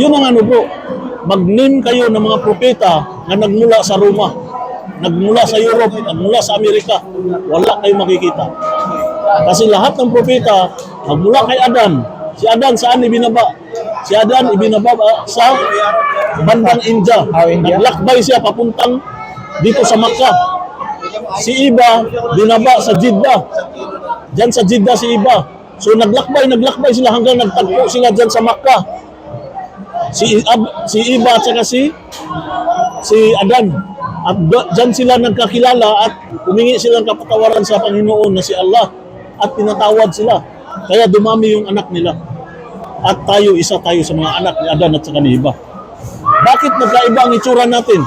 Yun ang ano bro, mag-name kayo ng mga propeta na nagmula sa Roma, nagmula sa Europe, nagmula sa Amerika, wala kayong makikita. Kasi lahat ng propeta, nagmula kay Adan. Si Adan saan ibinaba? Si Adan ibinaba sa bandang India. Naglakbay siya papuntang dito sa Makkah. Si Iba, binaba sa Jeddah. Diyan sa Jeddah si Iba. So naglakbay sila hanggang nagtagpo sila diyan sa Makkah. Si Iba at saka si Adan. At diyan sila nagkakilala at humingi sila ng kapatawaran sa Panginoon na si Allah. At pinatawad sila. Kaya dumami yung anak nila. At tayo, isa tayo sa mga anak ni Adan at saka ni Iba. Bakit nagkaiba ang itsura natin?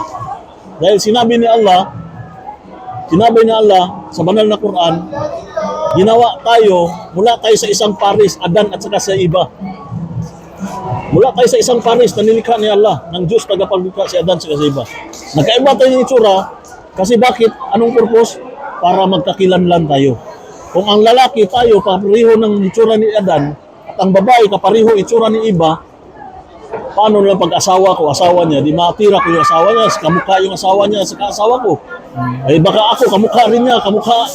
Dahil sinabi ni Allah sa banal na Quran, ginawa tayo, mula tayo sa isang paris, Adan at saka sa Iba. Mula tayo sa isang paris na nilikha ni Allah, ng Diyos tagapaglikha si Adan at saka sa Iba. Nagkaiba tayo ng itsura, kasi bakit? Anong purpose? Para magkakilanlan tayo. Kung ang lalaki tayo, kapariho ng itsura ni Adan, at ang babae, kapariho itsura ni Iba, paano lang pag-asawa ko, asawa niya, di matira ko yung asawa niya, kamukha yung asawa niya sa kaasawa ko. Ay baka ako, kamukha rin niya, kamukha